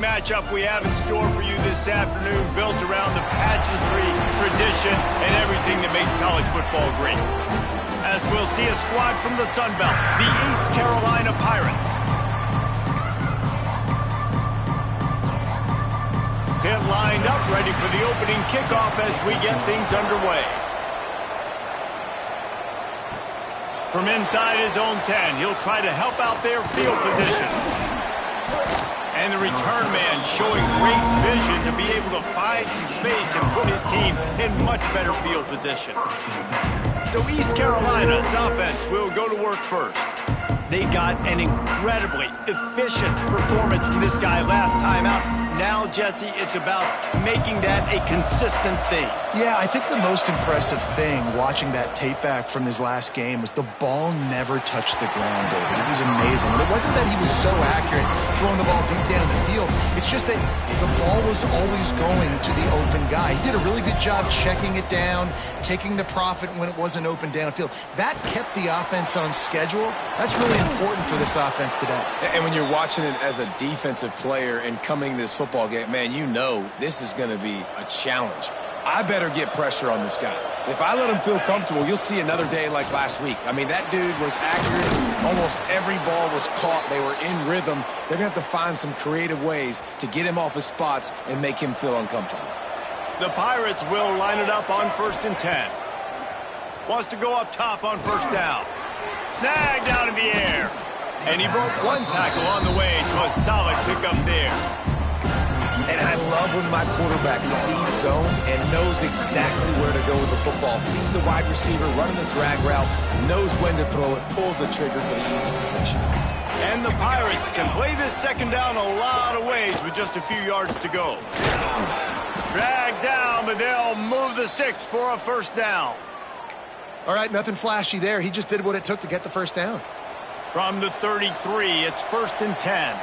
Matchup we have in store for you this afternoon, built around the pageantry, tradition, and everything that makes college football great. As we'll see a squad from the Sun Belt, the East Carolina Pirates. Pit lined up, ready for the opening kickoff as we get things underway. From inside his own 10, he'll try to help out their field position. And the return man showing great vision to be able to find some space and put his team in much better field position. So East Carolina's offense will go to work first. They got an incredibly efficient performance from this guy last time out. Now, Jesse, it's about making that a consistent thing. Yeah, I think the most impressive thing watching that tape back from his last game was the ball never touched the ground, David. It was amazing. And it wasn't that he was so accurate throwing the ball deep down the field. It's just that the ball was always going to the open guy. He did a really good job checking it down, taking the profit when it wasn't open downfield. That kept the offense on schedule. That's really important for this offense today. And when you're watching it as a defensive player and coming to this football game, man, you know this is going to be a challenge. I better get pressure on this guy. If I let him feel comfortable, you'll see another day like last week. I mean, that dude was accurate. Almost every ball was caught. They were in rhythm. They're going to have to find some creative ways to get him off his spots and make him feel uncomfortable. The Pirates will line it up on 1st and 10. Wants to go up top on 1st down. Snag down in the air. And he broke one tackle on the way to a solid pickup there. And I love when my quarterback sees zone and knows exactly where to go with the football. Sees the wide receiver running the drag route, knows when to throw it, pulls the trigger for the easy completion. And the Pirates can play this 2nd down a lot of ways with just a few yards to go. Drag down, but they'll move the sticks for a 1st down. All right, nothing flashy there. He just did what it took to get the 1st down. From the 33, it's 1st and 10.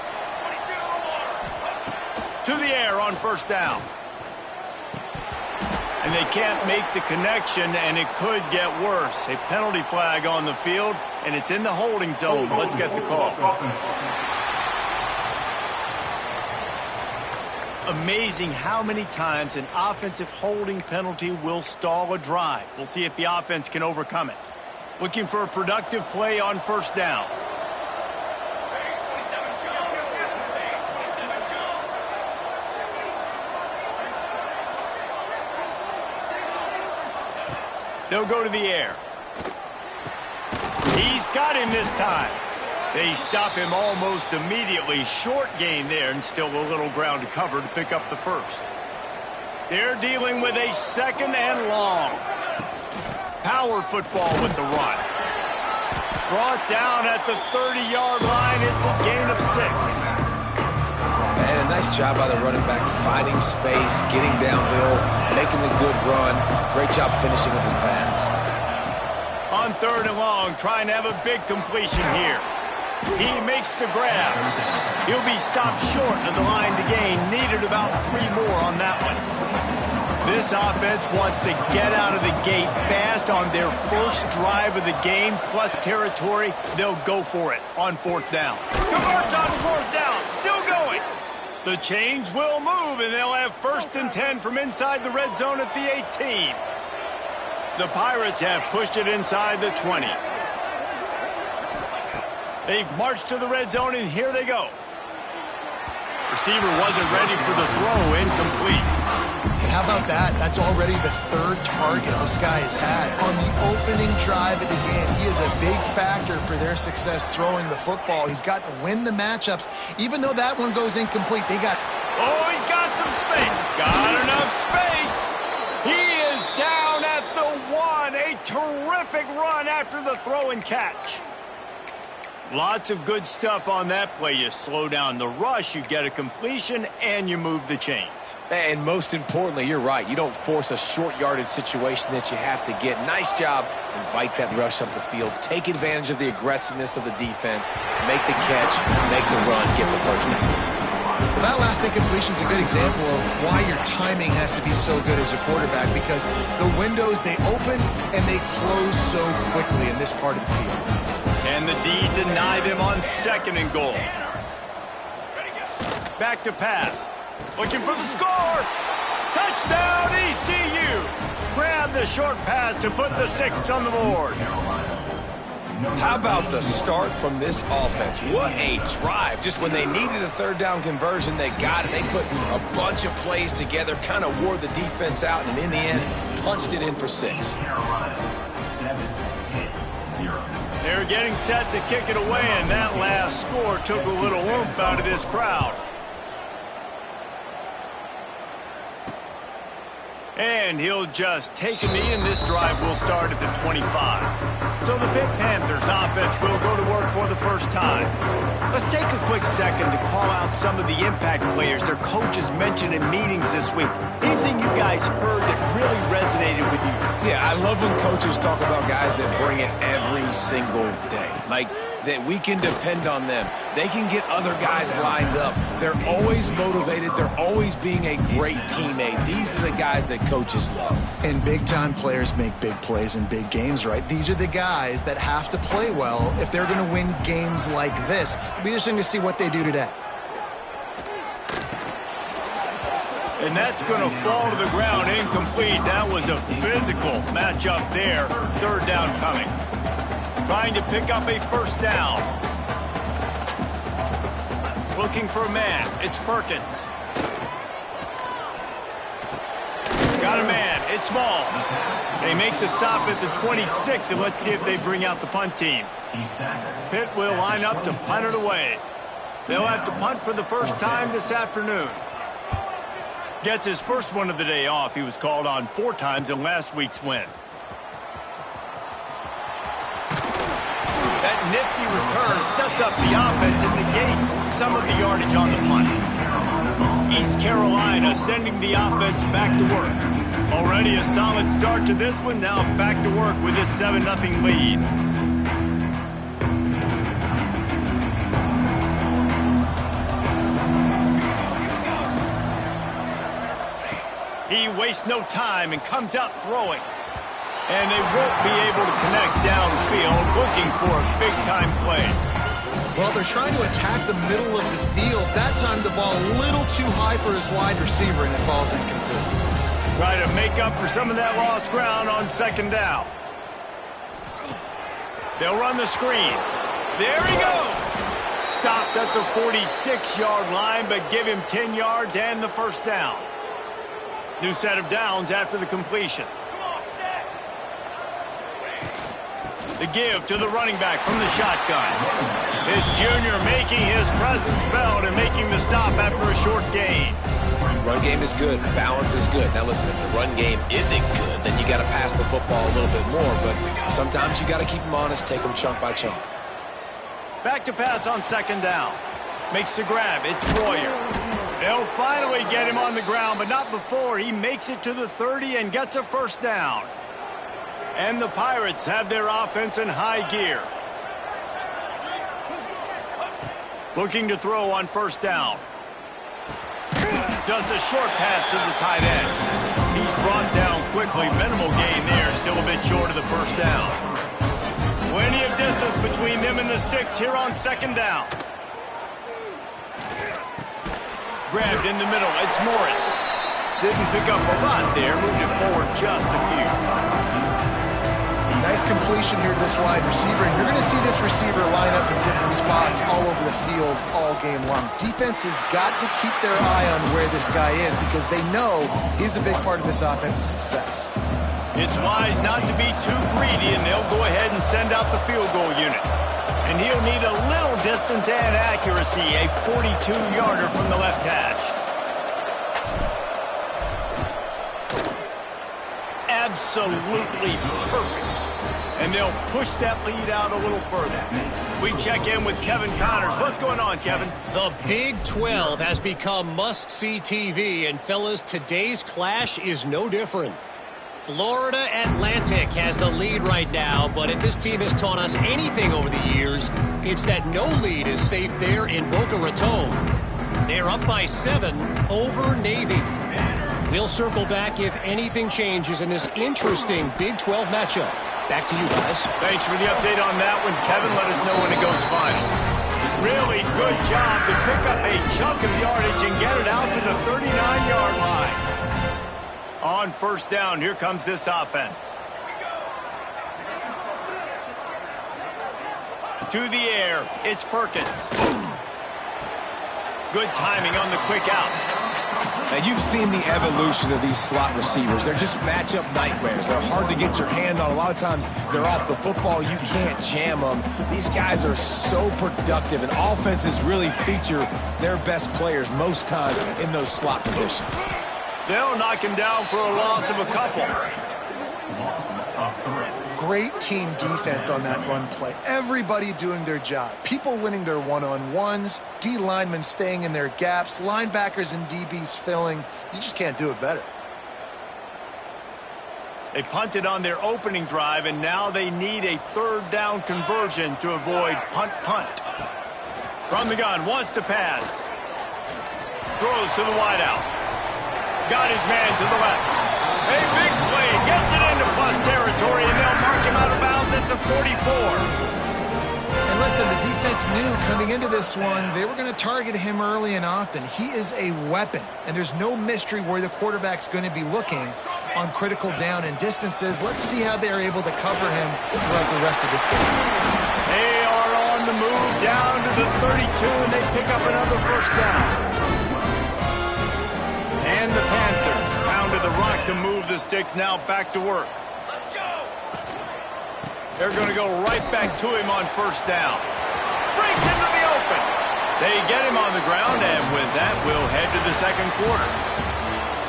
To the air on 1st down. And they can't make the connection, and it could get worse. A penalty flag on the field, and it's in the holding zone. Let's get the call. Amazing how many times an offensive holding penalty will stall a drive. We'll see if the offense can overcome it. Looking for a productive play on 1st down. They'll go to the air. He's got him this time. They stop him almost immediately. Short gain there, and still a little ground to cover to pick up the 1st. They're dealing with a 2nd and long. Power football with the run. Brought down at the 30-yard line. It's a gain of 6. And a nice job by the running back, finding space, getting downhill, making the good run. Great job finishing with his pads. On 3rd and long, trying to have a big completion here. He makes the grab. He'll be stopped short of the line to gain. Needed about 3 more on that one. This offense wants to get out of the gate fast on their first drive of the game, plus territory. They'll go for it on 4th down. Converts on 4th down. Still going. The chains will move, and they'll have 1st and 10 from inside the red zone at the 18. The Pirates have pushed it inside the 20. They've marched to the red zone, and here they go. Receiver wasn't ready for the throw, incomplete. And how about that? That's already the 3rd target this guy has had. On the opening drive of the game, he is a big factor for their success throwing the football. He's got to win the matchups. Even though that one goes incomplete, they got... Oh, he's got some space. Got enough space. He is down at the 1. A terrific run after the throw and catch. Lots of good stuff on that play. You slow down the rush, you get a completion, and you move the chains. And most importantly, you're right. You don't force a short yardage situation that you have to get. Nice job. Invite that rush up the field. Take advantage of the aggressiveness of the defense. Make the catch, make the run, get the 1st down. Well, that last incompletion is a good example of why your timing has to be so good as a quarterback, because the windows, they open and they close so quickly in this part of the field. And the D deny them on 2nd and goal. Back to pass. Looking for the score. Touchdown, ECU. Grab the short pass to put the 6 on the board. How about the start from this offense? What a drive. Just when they needed a third down conversion, they got it. They put a bunch of plays together, kind of wore the defense out, and in the end, punched it in for 6. They're getting set to kick it away, and that last score took a little oomph out of this crowd. And he'll just take a knee, and this drive will start at the 25. So the Pitt Panthers offense will go to work for the first time. Let's take a quick second to call out some of the impact players their coaches mentioned in meetings this week. Anything you guys heard that really resonated with you? Yeah, I love when coaches talk about guys that bring it every single day. Like, that we can depend on them. They can get other guys lined up. They're always motivated. They're always being a great teammate. These are the guys that coaches love. And big-time players make big plays in big games, right? These are the guys that have to play well if they're going to win games like this. It'll be interesting to see what they do today. And that's going to fall to the ground incomplete. That was a physical matchup there. Third down coming. Trying to pick up a first down. Looking for a man. It's Perkins. Got a man. It's Smalls. They make the stop at the 26, and let's see if they bring out the punt team. Pitt will line up to punt it away. They'll have to punt for the first time this afternoon. Gets his first one of the day off. He was called on 4 times in last week's win. That nifty return sets up the offense and negates some of the yardage on the punt. East Carolina sending the offense back to work. Already a solid start to this one. Now back to work with this 7-0 lead. He wastes no time and comes out throwing. And they won't be able to connect downfield, looking for a big-time play. Well, they're trying to attack the middle of the field. That time the ball a little too high for his wide receiver, and it falls incomplete. Try to make up for some of that lost ground on second down. They'll run the screen. There he goes. Stopped at the 46-yard line, but give him 10 yards and the first down. New set of downs after the completion. The give to the running back from the shotgun. This junior making his presence felt and making the stop after a short gain. Run game is good. Balance is good. Now listen, if the run game isn't good, then you got to pass the football a little bit more. But sometimes you got to keep them honest, take them chunk by chunk. Back to pass on second down. Makes the grab. It's Royer. They'll finally get him on the ground, but not before he makes it to the 30 and gets a first down. And the Pirates have their offense in high gear. Looking to throw on first down. Just a short pass to the tight end. He's brought down quickly. Minimal gain there. Still a bit short of the first down. Plenty of distance between them and the sticks here on second down. Grabbed in the middle. It's Morris. Didn't pick up a lot there. Moved it forward just a few. Nice completion here to this wide receiver, and you're going to see this receiver line up in different spots all over the field all game long. Defense has got to keep their eye on where this guy is because they know he's a big part of this offense's success. It's wise not to be too greedy, and they'll go ahead and send out the field goal unit. And he'll need a little distance and accuracy, a 42-yarder from the left hash. Absolutely perfect. And they'll push that lead out a little further. We check in with Kevin Connors. What's going on, Kevin? The Big 12 has become must-see TV, and fellas, today's clash is no different. Florida Atlantic has the lead right now, but if this team has taught us anything over the years, it's that no lead is safe there in Boca Raton. They're up by 7 over Navy. We'll circle back if anything changes in this interesting Big 12 matchup. Back to you guys. Thanks for the update on that one, Kevin. Let us know when it goes final. Really good job to pick up a chunk of yardage and get it out to the 39-yard line. On first down, here comes this offense. To the air, it's Perkins. Good timing on the quick out. And you've seen the evolution of these slot receivers. They're just matchup nightmares. They're hard to get your hand on. A lot of times they're off the football. You can't jam them. These guys are so productive, and offenses really feature their best players most time in those slot positions. They'll knock him down for a loss of a couple. Great team defense on that run play. Everybody doing their job. People winning their one-on-ones, D linemen staying in their gaps, linebackers and DBs filling. You just can't do it better. They punted on their opening drive, and now they need a third down conversion to avoid punt. From the gun, wants to pass. Throws to the wideout. Got his man to the left. A big play, gets it into plus territory, and they'll mark him out of bounds at the 44. And listen, the defense knew coming into this one, they were going to target him early and often. He is a weapon, and there's no mystery where the quarterback's going to be looking on critical down and distances. Let's see how they're able to cover him throughout the rest of this game. They are on the move down to the 32, and they pick up another first down. And the Panthers pounded the rock to move the sticks, now back to work. Let's go! They're going to go right back to him on first down. Breaks into the open. They get him on the ground, and with that, we'll head to the second quarter.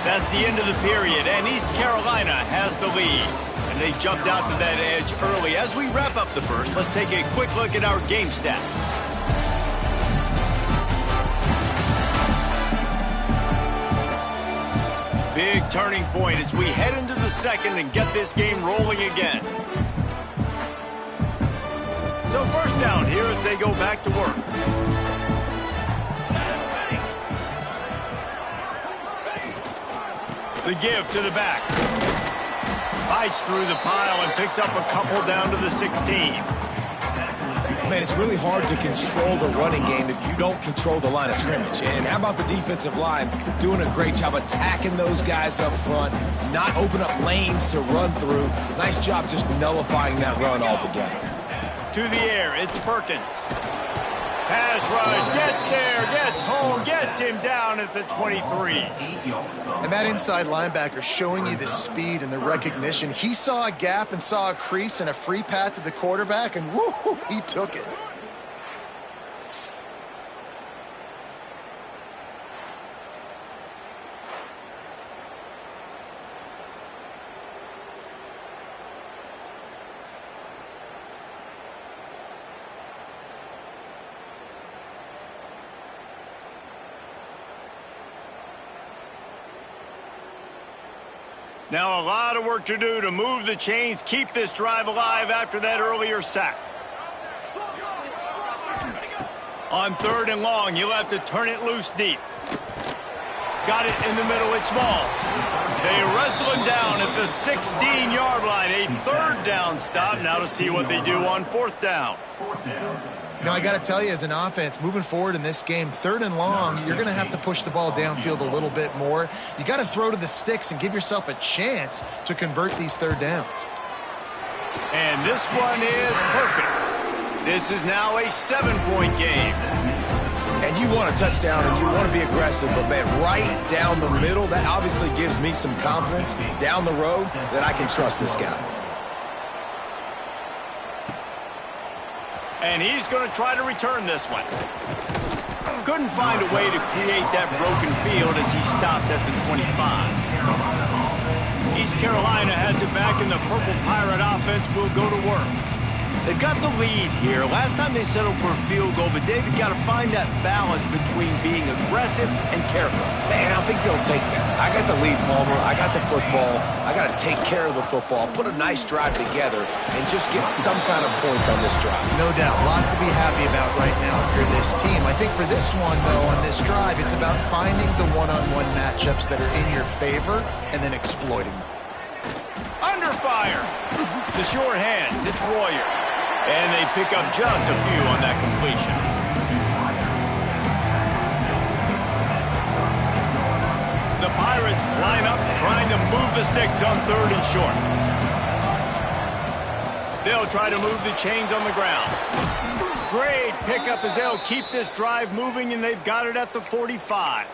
That's the end of the period, and East Carolina has the lead. And they jumped out to that edge early. As we wrap up the first, let's take a quick look at our game stats. Big turning point as we head into the second and get this game rolling again. So first down here as they go back to work. The give to the back. Fights through the pile and picks up a couple down to the 16. Man, it's really hard to control the running game if you don't control the line of scrimmage. And how about the defensive line doing a great job attacking those guys up front, not open up lanes to run through. Nice job just nullifying that run altogether. To the air, it's Perkins. Pass rush, gets there, gets home, gets him down at the 23. And that inside linebacker showing you the speed and the recognition. He saw a gap and saw a crease and a free path to the quarterback, and woo, he took it. Now a lot of work to do to move the chains, keep this drive alive after that earlier sack. On third and long, you'll have to turn it loose deep. Got it in the middle, it's Smalls. They wrestle him down at the 16-yard line. A third down stop. Now to see what they do on fourth down. You know, I got to tell you, as an offense, moving forward in this game, third and long, you're going to have to push the ball downfield a little bit more. You got to throw to the sticks and give yourself a chance to convert these third downs. And this one is perfect. This is now a 7-point game. And you want a touchdown and you want to be aggressive, but man, right down the middle, that obviously gives me some confidence down the road that I can trust this guy. And he's going to try to return this one. Couldn't find a way to create that broken field as he stopped at the 25. East Carolina has it back, and the Purple Pirate offense will go to work. They've got the lead here. Last time they settled for a field goal, but David got to find that balance between being aggressive and careful. Man, I think they'll take that. I got the lead, Palmer. I got the football. I got to take care of the football, put a nice drive together, and just get some kind of points on this drive. No doubt. Lots to be happy about right now if you're this team. I think for this one, though, on this drive, it's about finding the one-on-one matchups that are in your favor and then exploiting them. Under fire. The short hands. It's Royer. And they pick up just a few on that completion. Offense line up, trying to move the sticks on 3rd and short. They'll try to move the chains on the ground. Great pickup as they'll keep this drive moving, and they've got it at the 45.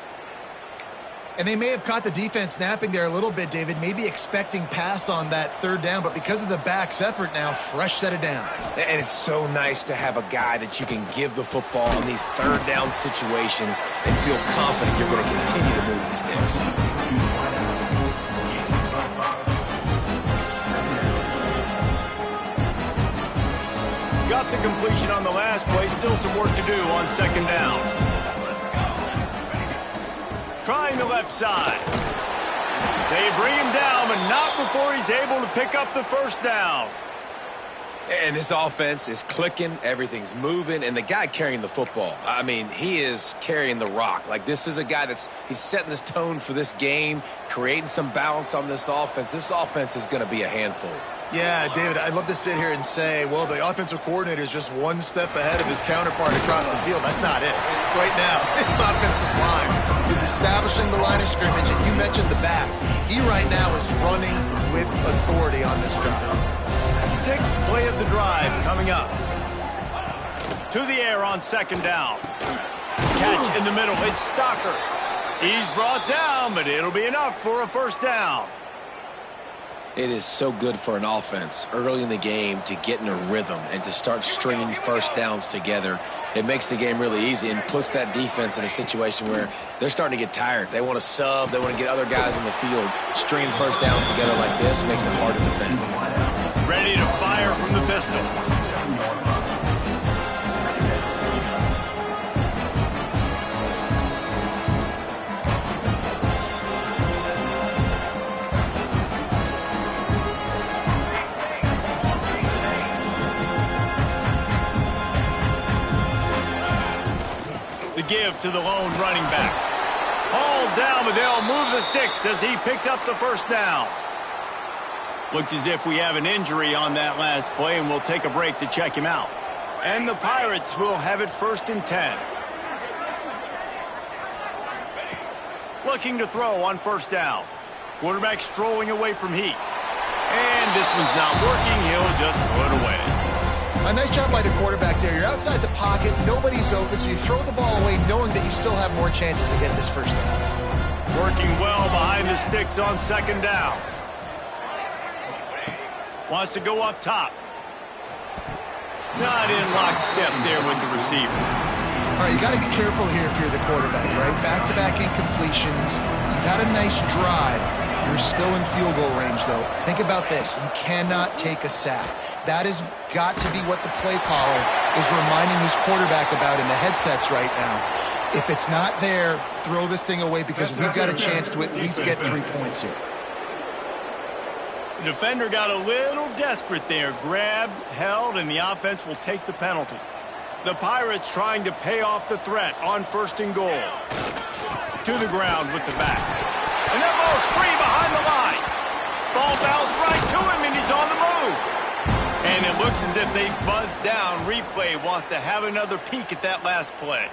And they may have caught the defense napping there a little bit, David, maybe expecting pass on that 3rd down, but because of the back's effort now, fresh set of downs. And it's so nice to have a guy that you can give the football in these 3rd down situations and feel confident you're going to continue to move the sticks. Got the completion on the last play, still some work to do on 2nd down. Trying the left side. They bring him down, but not before he's able to pick up the 1st down. And this offense is clicking, everything's moving, and the guy carrying the football, I mean, he is carrying the rock. Like, this is a guy he's setting this tone for this game, creating some balance on this offense. This offense is going to be a handful. Yeah, David, I'd love to sit here and say, well, the offensive coordinator is just one step ahead of his counterpart across the field. That's not it. Right now, his offensive line is establishing the line of scrimmage, and you mentioned the back. He right now is running with authority on this drive. 6th play of the drive coming up. To the air on 2nd down. Catch in the middle. It's Stocker. He's brought down, but it'll be enough for a 1st down. It is so good for an offense early in the game to get in a rhythm and to start stringing 1st downs together. It makes the game really easy and puts that defense in a situation where they're starting to get tired. They want to sub. They want to get other guys in the field. Stringing 1st downs together like this makes it hard to defend. Ready to fire from the pistol. The give to the lone running back. Hauled down, but they'll move the sticks as he picks up the 1st down. Looks as if we have an injury on that last play, and we'll take a break to check him out. And the Pirates will have it 1st and 10. Looking to throw on 1st down. Quarterback strolling away from heat. And this one's not working. He'll just throw it away. A nice job by the quarterback there. You're outside the pocket, nobody's open, so you throw the ball away knowing that you still have more chances to get this 1st down. Working well behind the sticks on 2nd down. Wants to go up top. Not in lockstep there with the receiver. All right, you got to be careful here if you're the quarterback, right? Back-to-back incompletions. You've had a nice drive. You're still in field goal range, though. Think about this. You cannot take a sack. That has got to be what the play caller is reminding his quarterback about in the headsets right now. If it's not there, throw this thing away because we've got a chance to at least get 3 points here. The defender got a little desperate there. Grabbed, held, and the offense will take the penalty. The Pirates trying to pay off the threat on 1st and goal. To the ground with the back. And that ball's free behind the line. Ball bounced right to him, and he's on the move. And it looks as if they buzzed down. Replay wants to have another peek at that last play.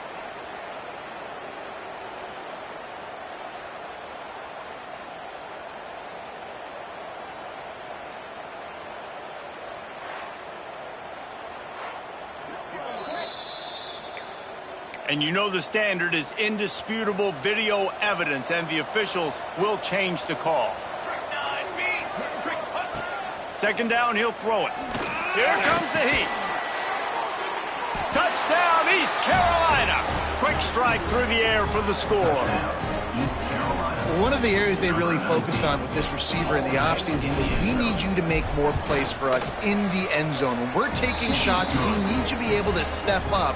And you know the standard is indisputable video evidence, and the officials will change the call. 2nd down, he'll throw it. Here comes the heat. Touchdown, East Carolina. Quick strike through the air for the score. One of the areas they really focused on with this receiver in the offseason was we need you to make more plays for us in the end zone. When we're taking shots, we need you to be able to step up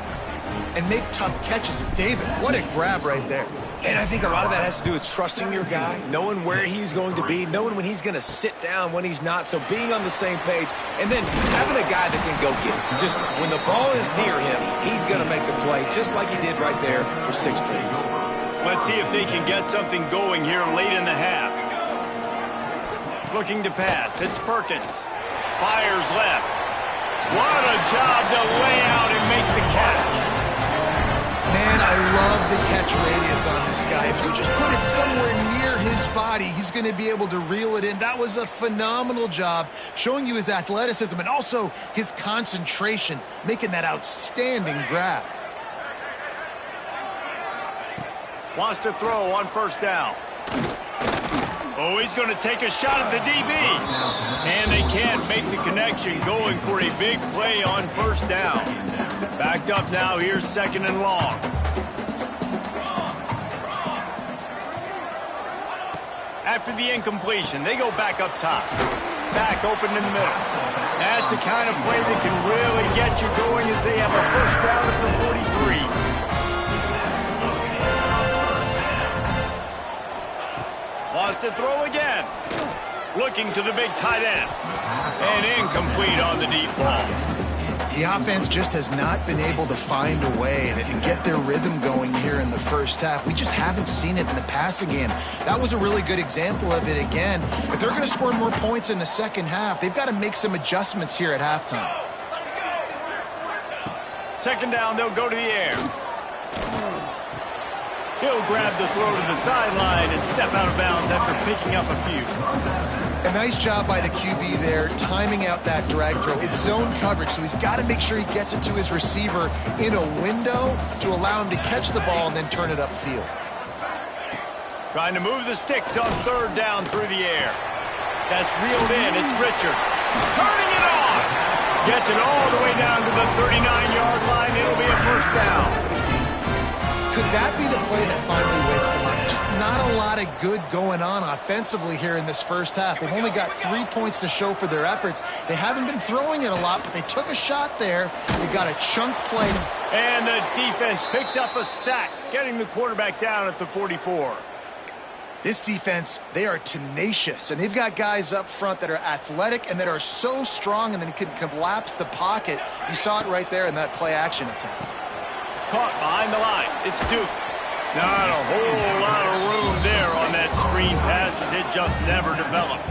and make tough catches. And David, what a grab right there. And I think a lot of that has to do with trusting your guy, knowing where he's going to be, knowing when he's going to sit down, when he's not. So being on the same page, and then having a guy that can go get it. Just when the ball is near him, he's going to make the play, just like he did right there for 6 points. Let's see if they can get something going here late in the half. Looking to pass. It's Perkins. Fires left. What a job to lay out and make the catch. Man, I love the catch radius on this guy. If you just put it somewhere near his body, body, he's going to be able to reel it in. That was a phenomenal job, showing you his athleticism and also his concentration, making that outstanding grab. Wants to throw on first down. Oh, he's going to take a shot at the DB. And they can't make the connection, going for a big play on first down. Backed up now, here's second and long. After the incompletion, they go back up top. Back open in the middle. That's the kind of play that can really get you going as they have a first down at the 43. Wants to throw again. Looking to the big tight end. And incomplete on the deep ball. The offense just has not been able to find a way to get their rhythm going here in the first half. We just haven't seen it in the passing game. That was a really good example of it again. If they're going to score more points in the second half, they've got to make some adjustments here at halftime. Second down, they'll go to the air. He'll grab the throw to the sideline and step out of bounds after picking up a few. A nice job by the QB there, timing out that drag throw. It's zone coverage, so he's got to make sure he gets it to his receiver in a window to allow him to catch the ball and then turn it upfield. Trying to move the sticks on third down through the air. That's reeled in. It's Richard. Turning it on. Gets it all the way down to the 39-yard line. It'll be a first down. Could that be the play that finally wakes them up? Just not a lot of good going on offensively here in this first half. They've only got 3 points to show for their efforts. They haven't been throwing it a lot, but they took a shot there. They got a chunk play. And the defense picks up a sack, getting the quarterback down at the 44. This defense, they are tenacious, and they've got guys up front that are athletic and that are so strong and then can collapse the pocket. You saw it right there in that play-action attempt. Caught behind the line. It's Duke. Not a whole lot of room there on that screen pass as it just never developed.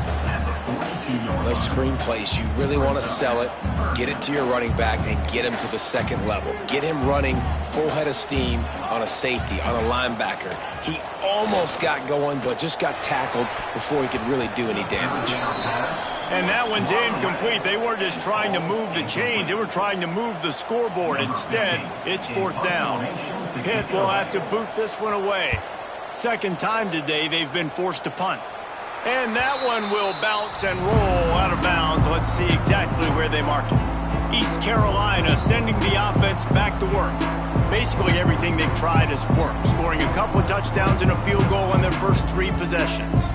Those screen plays, you really want to sell it, get it to your running back, and get him to the second level. Get him running full head of steam on a safety, on a linebacker. He almost got going, but just got tackled before he could really do any damage. And that one's incomplete. They weren't just trying to move the chains. They were trying to move the scoreboard. Instead, it's fourth down. Pitt will have to boot this one away. Second time today they've been forced to punt. And that one will bounce and roll out of bounds. Let's see exactly where they mark it. East Carolina sending the offense back to work. Basically everything they've tried has worked, scoring a couple of touchdowns and a field goal in their first 3 possessions.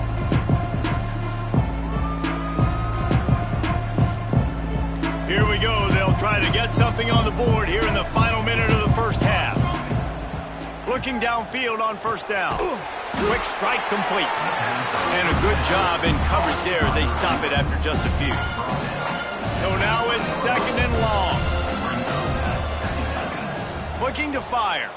Here we go. They'll try to get something on the board here in the final minute of the first half. Looking downfield on first down. Quick strike complete. And a good job in coverage there as they stop it after just a few. So now it's second and long. Looking to fire.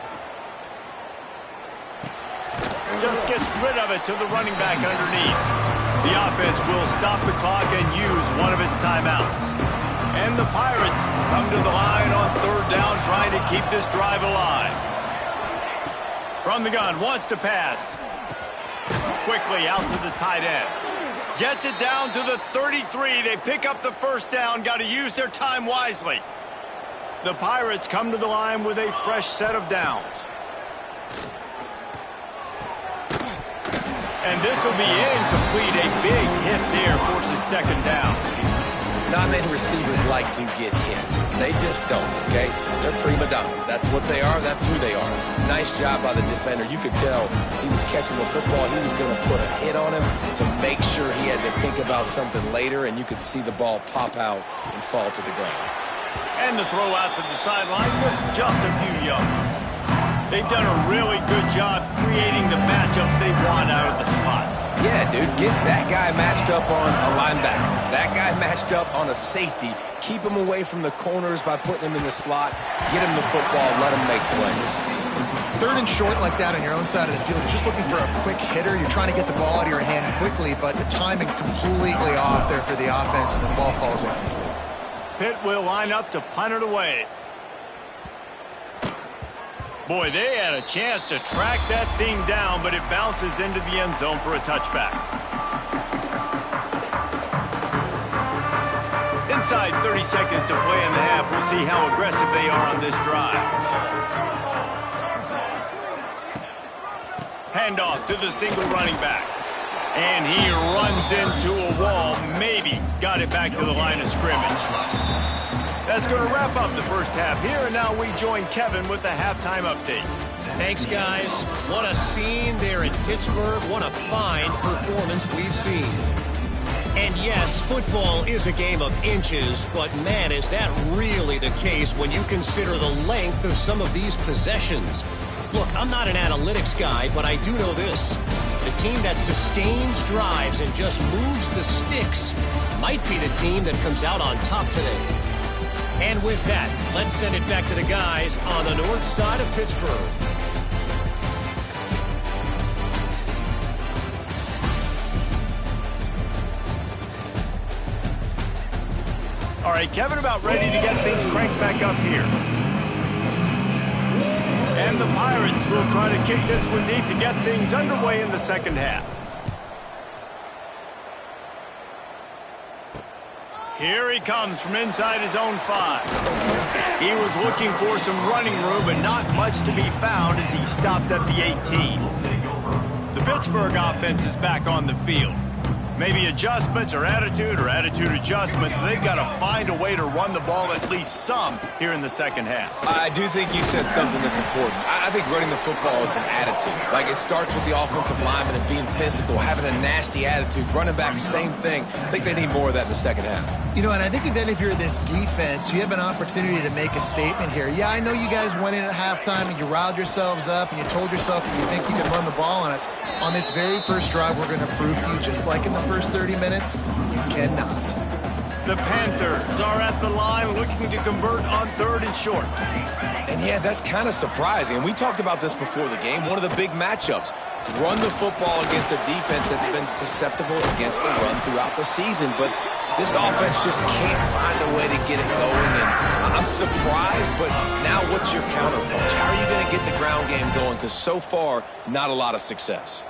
Just gets rid of it to the running back underneath. The offense will stop the clock and use one of its timeouts. And the Pirates come to the line on third down, trying to keep this drive alive. From the gun, wants to pass. Quickly out to the tight end. Gets it down to the 33. They pick up the first down. Got to use their time wisely. The Pirates come to the line with a fresh set of downs. And this will be incomplete. A big hit there forces second down. Not many receivers like to get hit. They just don't, okay? They're prima donnas. That's what they are. That's who they are. Nice job by the defender. You could tell he was catching the football. He was going to put a hit on him to make sure he had to think about something later, and you could see the ball pop out and fall to the ground. And the throw out to the sideline with just a few yards. They've done a really good job creating the matchups they want out of the slot. Yeah, dude, get that guy matched up on a linebacker. That guy matched up on a safety. Keep him away from the corners by putting him in the slot. Get him the football. Let him make plays. Third and short like that on your own side of the field, you're just looking for a quick hitter. You're trying to get the ball out of your hand quickly, but the timing completely off there for the offense, and the ball falls incomplete. Pitt will line up to punt it away. Boy, they had a chance to track that thing down, but it bounces into the end zone for a touchback. Inside 30 seconds to play in the half. We'll see how aggressive they are on this drive. Handoff to the single running back. And he runs into a wall. Maybe got it back to the line of scrimmage. That's going to wrap up the first half here, and now we join Kevin with the halftime update. Thanks, guys. What a scene there in Pittsburgh. What a fine performance we've seen. And yes, football is a game of inches, but man, is that really the case when you consider the length of some of these possessions. Look, I'm not an analytics guy, but I do know this. The team that sustains drives and just moves the sticks might be the team that comes out on top today. And with that, let's send it back to the guys on the north side of Pittsburgh. All right, Kevin, about ready to get things cranked back up here. And the Pirates will try to kick this one deep to get things underway in the second half. Here he comes from inside his own 5. He was looking for some running room, but not much to be found as he stopped at the 18. The Pittsburgh offense is back on the field. Maybe adjustments or attitude adjustments, but they've got to find a way to run the ball at least some here in the second half. I do think you said something that's important. I think running the football is an attitude. Like, it starts with the offensive lineman and being physical, having a nasty attitude. Running back, same thing. I think they need more of that in the second half. You know, and I think even if you're this defense, you have an opportunity to make a statement here. Yeah, I know you guys went in at halftime and you riled yourselves up and you told yourself that you think you can run the ball on us. On this very first drive, we're going to prove to you, just like in the first 30 minutes, you cannot. The Panthers are at the line looking to convert on 3rd and short. And yeah, that's kind of surprising. And we talked about this before the game. One of the big matchups. Run the football against a defense that's been susceptible against the run throughout the season. But this offense just can't find a way to get it going. And I'm surprised, but now what's your counterpunch? How are you going to get the ground game going? Because so far, not a lot of success.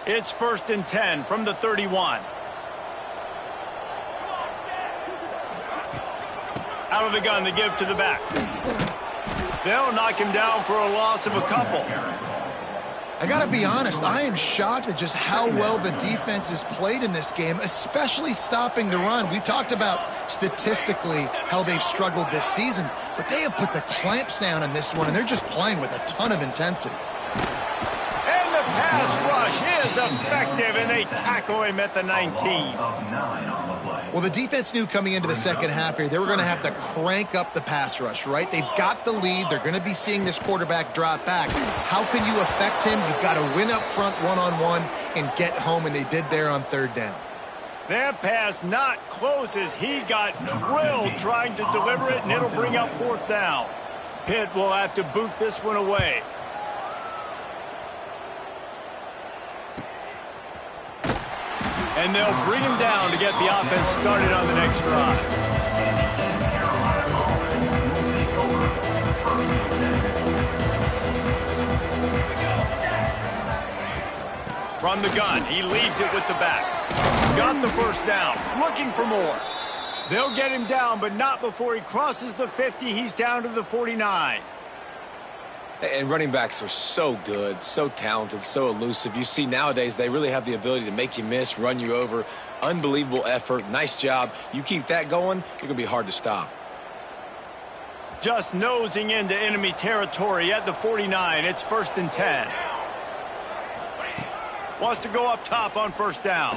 It's 1st and 10 from the 31. Out of the gun to give to the back. They'll knock him down for a loss of a couple. I got to be honest, I am shocked at just how well the defense has played in this game, especially stopping the run. We've talked about statistically how they've struggled this season, but they have put the clamps down in this one, and they're just playing with a ton of intensity. And the pass rush is effective, and they tackle him at the 19. Well, the defense knew coming into the second half here, they were going to have to crank up the pass rush, right? They've got the lead. They're going to be seeing this quarterback drop back. How can you affect him? You've got to win up front one-on-one and get home, and they did there on 3rd down. That pass not close as he got drilled trying to deliver it, and it'll bring up 4th down. Pitt will have to boot this one away. And they'll bring him down to get the offense started on the next drive. From the gun, he leaves it with the back. Got the 1st down, looking for more. They'll get him down, but not before he crosses the 50. He's down to the 49. And running backs are so good, so talented, so elusive. You see nowadays they really have the ability to make you miss, run you over. Unbelievable effort. Nice job. You keep that going, you're going to be hard to stop. Just nosing into enemy territory at the 49. It's 1st and 10. Wants to go up top on 1st down.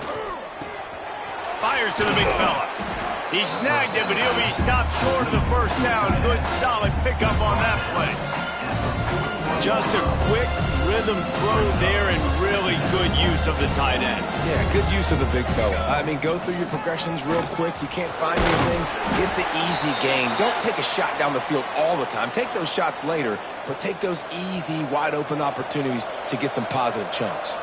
Fires to the big fella. He snagged it, but he'll be stopped short of the 1st down. Good, solid pickup on that play. Just a quick rhythm throw there and really good use of the tight end. Yeah, good use of the big fella. I mean, go through your progressions real quick. You can't find anything. Get the easy gain. Don't take a shot down the field all the time. Take those shots later, but take those easy, wide-open opportunities to get some positive chunks.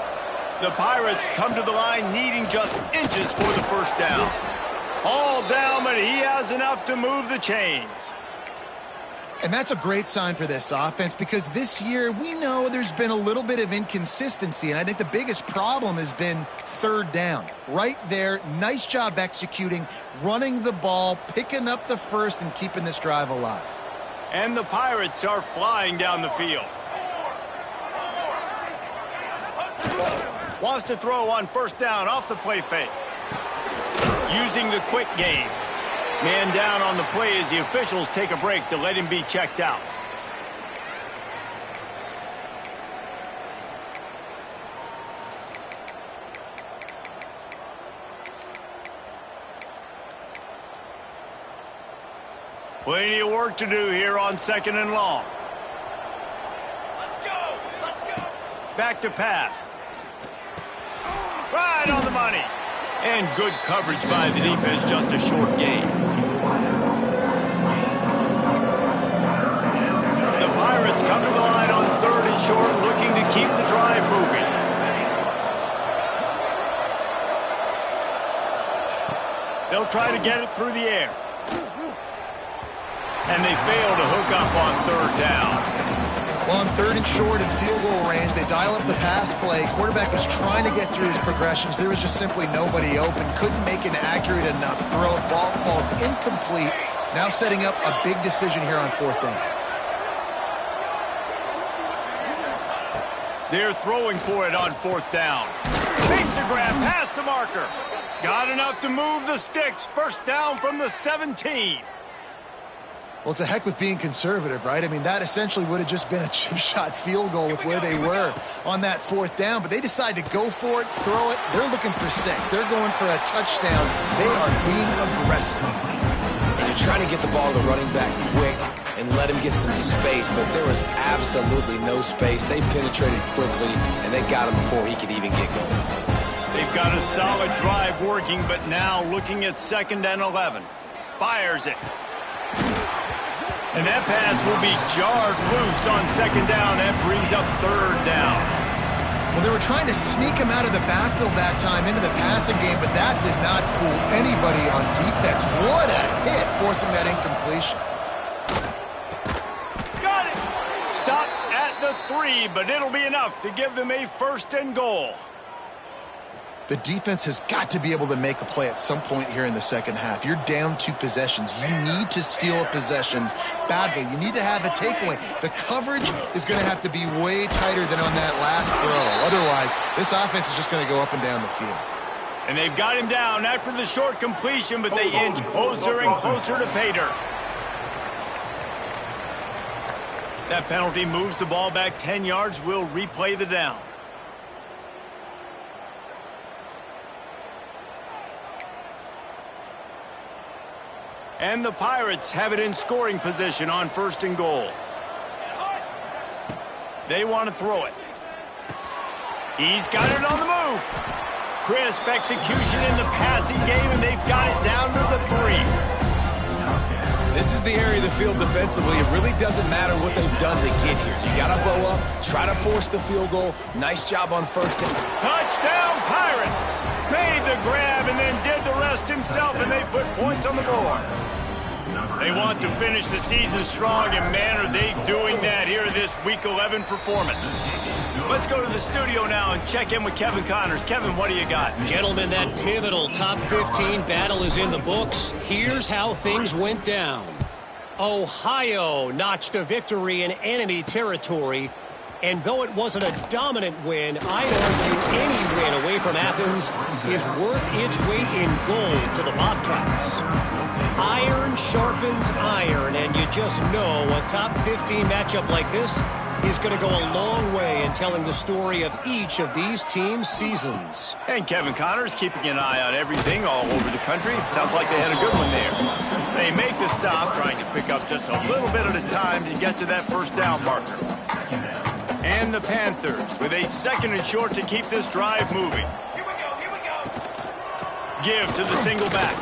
The Pirates come to the line needing just inches for the 1st down. All down, but he has enough to move the chains. And that's a great sign for this offense because this year we know there's been a little bit of inconsistency, and I think the biggest problem has been third down. Right there, nice job executing, running the ball, picking up the first, and keeping this drive alive. And the Pirates are flying down the field. Wants to throw on first down off the play fake. Using the quick game. Man down on the play as the officials take a break to let him be checked out. Plenty of work to do here on 2nd and long. Let's go! Let's go! Back to pass. Right on the money. And good coverage by the defense, just a short gain. The Pirates come to the line on 3rd and short, looking to keep the drive moving. They'll try to get it through the air. And they fail to hook up on 3rd down. Well, on 3rd and short and field goal range, they dial up the pass play. Quarterback was trying to get through his progressions. There was just simply nobody open. Couldn't make an accurate enough throw. Ball falls incomplete. Now setting up a big decision here on 4th down. They're throwing for it on 4th down. Makes a grab past the marker. Got enough to move the sticks. First down from the 17. Well, to heck with being conservative, right? I mean, that essentially would have just been a chip shot field goal with where they were on that 4th down. But they decide to go for it, throw it. They're looking for 6. They're going for a touchdown. They are being aggressive. And you're trying to get the ball to the running back quick and let him get some space. But there was absolutely no space. They penetrated quickly, and they got him before he could even get going. They've got a solid drive working, but now looking at 2nd and 11. Fires it. And that pass will be jarred loose on 2nd down. That brings up 3rd down. Well, they were trying to sneak him out of the backfield that time into the passing game, but that did not fool anybody on defense. What a hit, forcing that incompletion. Got it! Stopped at the 3, but it'll be enough to give them a 1st and goal. The defense has got to be able to make a play at some point here in the second half. You're down 2 possessions. You need to steal a possession badly. You need to have a takeaway. The coverage is going to have to be way tighter than on that last throw. Otherwise, this offense is just going to go up and down the field. And they've got him down after the short completion, but they inch closer and closer to pay dirt. That penalty moves the ball back 10 yards. We'll replay the down. And the Pirates have it in scoring position on 1st and goal. They want to throw it. He's got it on the move. Crisp execution in the passing game, and they've got it down to the 3. This is the area of the field defensively. It really doesn't matter what they've done to get here. You got to bow up, try to force the field goal. Nice job on 1st down. Touchdown, Pirates! Made the grab and then did the rest himself, and they put points on the board. They want to finish the season strong, and man, are they doing that here this Week 11 performance. Let's go to the studio now and check in with Kevin Connors. Kevin, what do you got? Gentlemen, that pivotal top 15 battle is in the books. Here's how things went down. Ohio notched a victory in enemy territory. And though it wasn't a dominant win, I'd argue any win away from Athens is worth its weight in gold to the Bobcats. Iron sharpens iron, and you just know a top 15 matchup like this is going to go a long way in telling the story of each of these teams' seasons. And Kevin Connors keeping an eye on everything all over the country. Sounds like they had a good one there. They make the stop, trying to pick up just a little bit at a time to get to that first down marker. And the Panthers with a 2nd and short to keep this drive moving. Here we go. Give to the single back.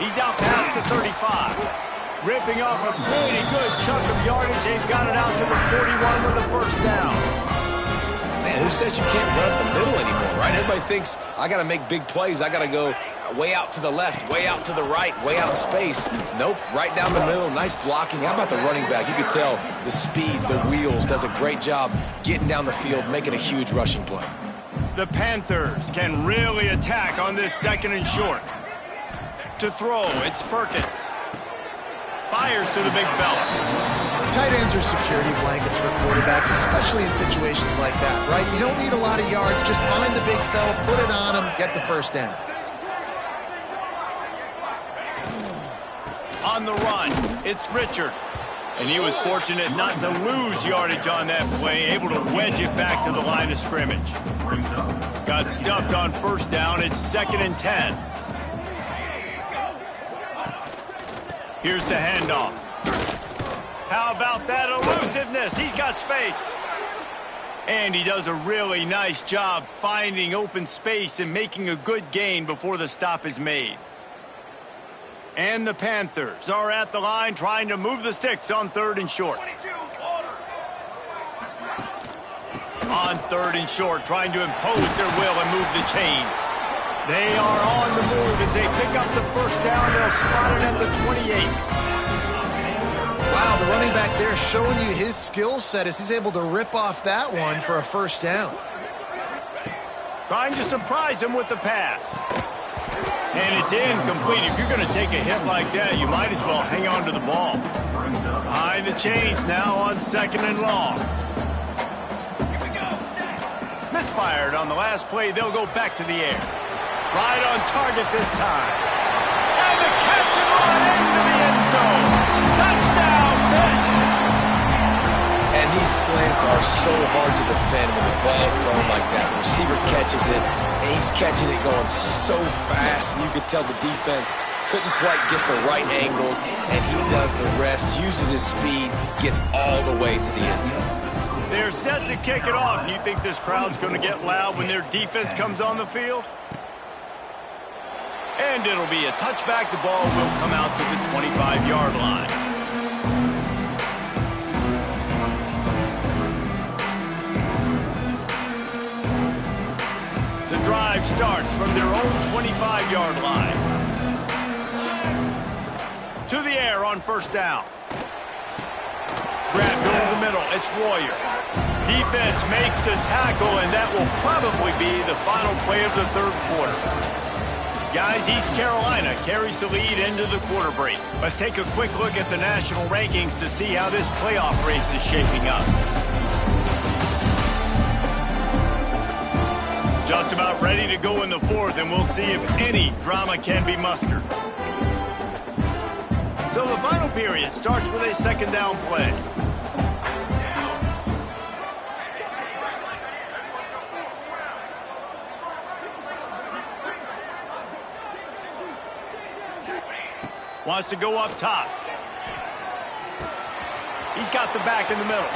He's out past the 35. Ripping off a pretty good chunk of yardage. They've got it out to the 41 with a first down. Man, who says you can't run up the middle anymore, right? Everybody thinks, I got to make big plays. I got to go way out to the left, way out to the right, way out in space. Nope, right down the middle. Nice blocking. How about the running back? You could tell the speed, the wheels, does a great job getting down the field, making a huge rushing play. The Panthers can really attack on this 2nd and short. To throw, it's Perkins. Fires to the big fella. Tight ends are security blankets for quarterbacks, especially in situations like that, right? You don't need a lot of yards. Just find the big fella, put it on him, get the first down. On the run, it's Richard. And he was fortunate not to lose yardage on that play, able to wedge it back to the line of scrimmage. Got stuffed on 1st down. It's 2nd and 10. Here's the handoff. How about that elusiveness? He's got space. And he does a really nice job finding open space and making a good gain before the stop is made. And the Panthers are at the line trying to move the sticks on 3rd and short. On 3rd and short, trying to impose their will and move the chains. They are on the move as they pick up the 1st down. They'll spot it at the 28. Wow, the running back there showing you his skill set as he's able to rip off that one for a 1st down. Trying to surprise him with the pass. And it's incomplete. If you're going to take a hit like that, you might as well hang on to the ball. Behind the chains now on 2nd and long. Misfired on the last play. They'll go back to the air. Right on target this time. And the catch and run into the end zone. Touchdown, Pitt! And these slants are so hard to defend when the ball's thrown like that. The receiver catches it, and he's catching it going so fast. And you could tell the defense couldn't quite get the right angles, and he does the rest, uses his speed, gets all the way to the end zone. They're set to kick it off. And you think this crowd's going to get loud when their defense comes on the field? And it'll be a touchback. The ball will come out to the 25-yard line. The drive starts from their own 25-yard line. To the air on 1st down. Grab over the middle. It's Royer. Defense makes the tackle, and that will probably be the final play of the 3rd quarter. Guys, East Carolina carries the lead into the quarter break. Let's take a quick look at the national rankings to see how this playoff race is shaping up. Just about ready to go in the 4th, and we'll see if any drama can be mustered. So the final period starts with a 2nd down play. Wants to go up top. He's got the back in the middle.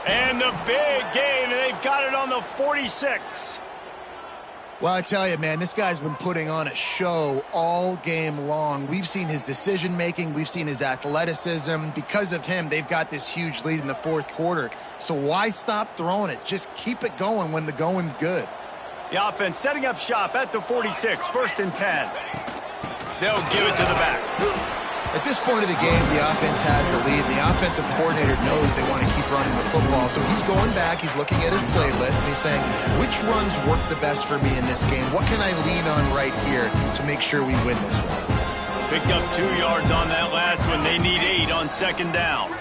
And the big gain, and they've got it on the 46. Well, I tell you, man, this guy's been putting on a show all game long. We've seen his decision-making. We've seen his athleticism. Because of him, they've got this huge lead in the 4th quarter. So why stop throwing it? Just keep it going when the going's good. The offense setting up shop at the 46, 1st and 10. They'll give it to the back. At this point of the game, the offense has the lead. The offensive coordinator knows they want to keep running the football. So he's going back, he's looking at his playlist, and he's saying, which runs work the best for me in this game? What can I lean on right here to make sure we win this one? Picked up 2 yards on that last one. They need 8 on 2nd down.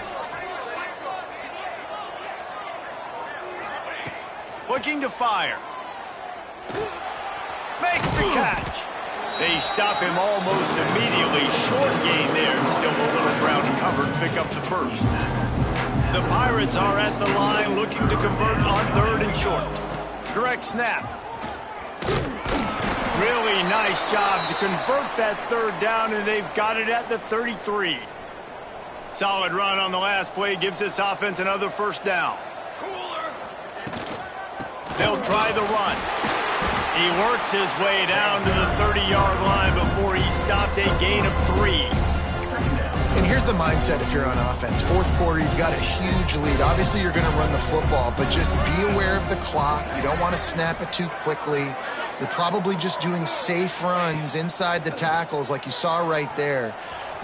Looking to fire. Makes the catch. They stop him almost immediately. Short gain there. Still a little ground covered. Pick up the 1st. The Pirates are at the line looking to convert on 3rd and short. Direct snap. Really nice job to convert that 3rd down, and they've got it at the 33. Solid run on the last play. Gives this offense another 1st down. They'll try the run. He works his way down to the 30-yard line before he stopped a gain of 3. And here's the mindset if you're on offense. 4th quarter, you've got a huge lead. Obviously, you're going to run the football, but just be aware of the clock. You don't want to snap it too quickly. You're probably just doing safe runs inside the tackles like you saw right there.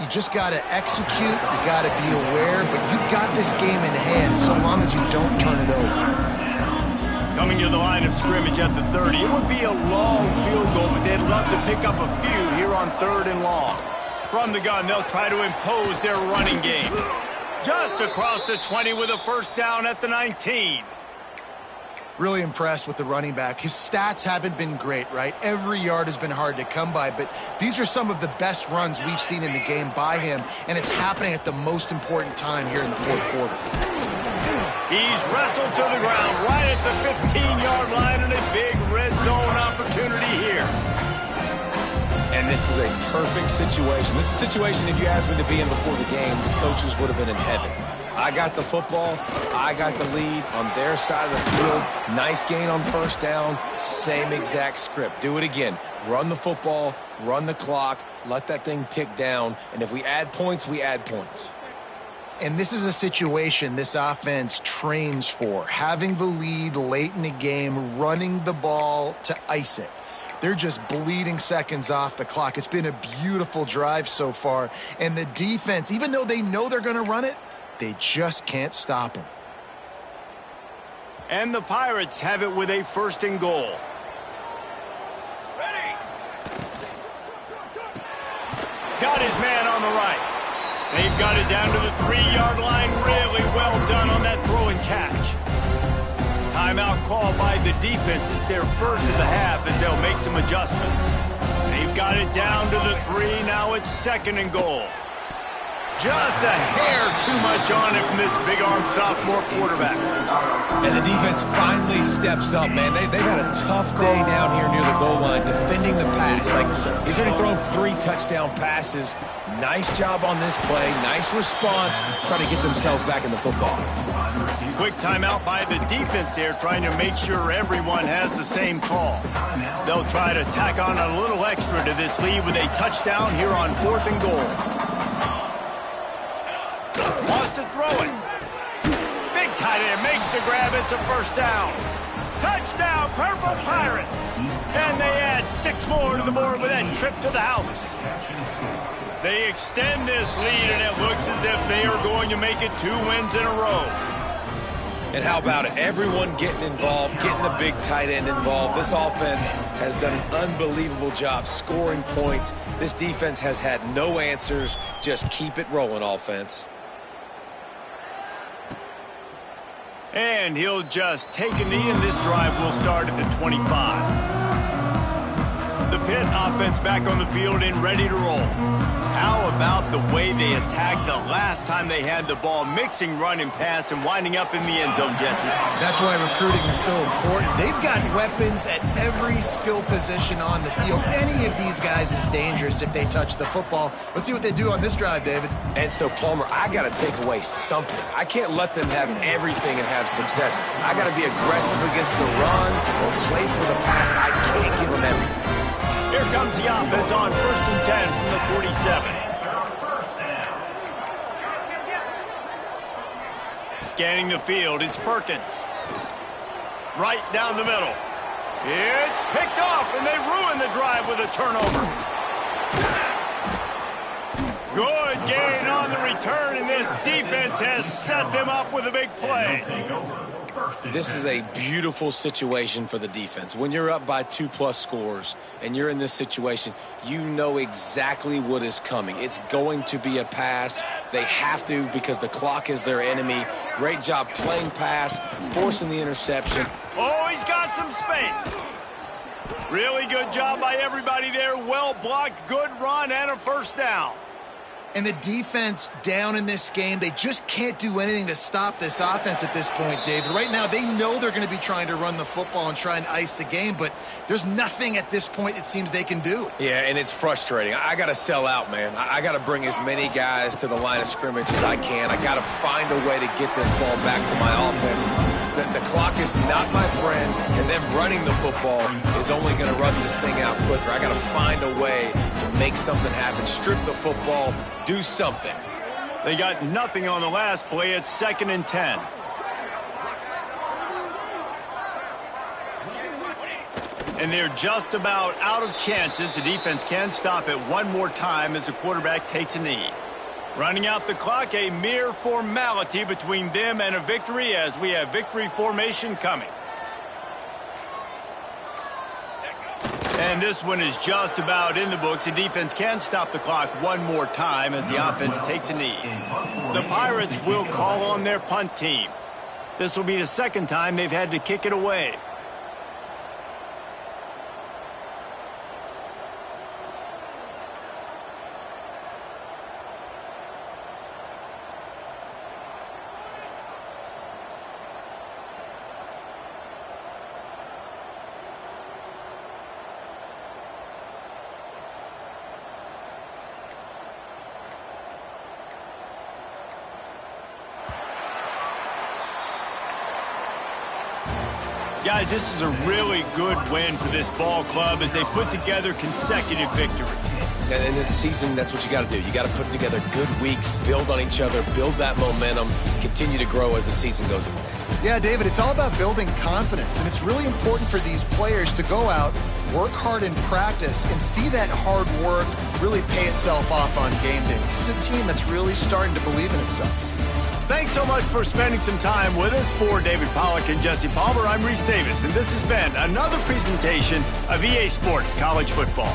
You just got to execute, you got to be aware, but you've got this game in hand so long as you don't turn it over. Coming to the line of scrimmage at the 30, it would be a long field goal, but they'd love to pick up a few here on 3rd and long. From the gun, they'll try to impose their running game. Just across the 20 with a first down at the 19. Really impressed with the running back. His stats haven't been great, right? Every yard has been hard to come by, but these are some of the best runs we've seen in the game by him, and it's happening at the most important time here in the 4th quarter. He's wrestled to the ground right at the 15-yard line, and a big red zone opportunity here. And this is a perfect situation. This is a situation, if you asked me to be in before the game, the coaches would have been in heaven. I got the football, I got the lead on their side of the field. Nice gain on first down, same exact script. Do it again. Run the football, run the clock, let that thing tick down, and if we add points, we add points. And this is a situation this offense trains for, having the lead late in the game, running the ball to ice it. They're just bleeding seconds off the clock. It's been a beautiful drive so far, and the defense, even though they know they're going to run it, they just can't stop him. And the Pirates have it with a 1st and goal. Ready. Got his man on the right. They've got it down to the 3-yard line. Really well done on that throw and catch. Timeout call by the defense. It's their first of the half as they'll make some adjustments. They've got it down to the 3. Now it's 2nd and goal. Just a hair too much on it from this big-arm sophomore quarterback. And the defense finally steps up, man. They've had a tough day down here near the goal line defending the pass. Like, he's already thrown 3 touchdown passes. Nice job on this play. Nice response. Trying to get themselves back in the football. Quick timeout by the defense there, trying to make sure everyone has the same call. They'll try to tack on a little extra to this lead with a touchdown here on 4th and goal. Wants to throw it. Big tight end makes the grab. It's a first down. Touchdown, Purple Pirates. And they add 6 more to the board with that trip to the house. They extend this lead, and it looks as if they are going to make it 2 wins in a row. And how about it? Everyone getting involved, getting the big tight end involved. This offense has done an unbelievable job scoring points. This defense has had no answers. Just keep it rolling, offense. And he'll just take a knee, and this drive will start at the 25. The Pitt offense back on the field and ready to roll. How about the way they attacked the last time they had the ball, mixing run and pass and winding up in the end zone, Jesse? That's why recruiting is so important. They've got weapons at every skill position on the field. Any of these guys is dangerous if they touch the football. Let's see what they do on this drive, David. And so, Palmer, I got to take away something. I can't let them have everything and have success. I got to be aggressive against the run or play for the pass. I can't give them everything. Here comes the offense on 1st and 10 from the 47. Scanning the field, it's Perkins. Right down the middle. It's picked off, and they ruin the drive with a turnover. Good gain on the return, and this defense has set them up with a big play. This is a beautiful situation for the defense. When you're up by 2+ scores and you're in this situation, you know exactly what is coming. It's going to be a pass. They have to because the clock is their enemy. Great job playing pass, forcing the interception. Oh, he's got some space. Really good job by everybody there. Well blocked, good run, and a first down. And the defense down in this game, they just can't do anything to stop this offense at this point, David. Right now, they know they're going to be trying to run the football and try and ice the game, but there's nothing at this point it seems they can do. Yeah, and it's frustrating. I got to sell out, man. I got to bring as many guys to the line of scrimmage as I can. I got to find a way to get this ball back to my offense. The clock is not my friend, and them running the football is only going to run this thing out quicker. I got to find a way to make something happen. Strip the football, do something. They got nothing on the last play. It's 2nd and 10. And they're just about out of chances. The defense can stop it one more time as the quarterback takes a knee. Running out the clock, a mere formality between them and a victory as we have victory formation coming. And this one is just about in the books. The defense can stop the clock one more time as the offense takes a knee. The Pirates will call on their punt team. This will be the second time they've had to kick it away. Guys, this is a really good win for this ball club as they put together consecutive victories. And in this season, that's what you got to do. You got to put together good weeks, build on each other, build that momentum, continue to grow as the season goes along. Yeah, David, it's all about building confidence, and it's really important for these players to go out, work hard in practice, and see that hard work really pay itself off on game day. This is a team that's really starting to believe in itself. Thanks so much for spending some time with us. For David Pollack and Jesse Palmer, I'm Reese Davis, and this has been another presentation of EA Sports College Football.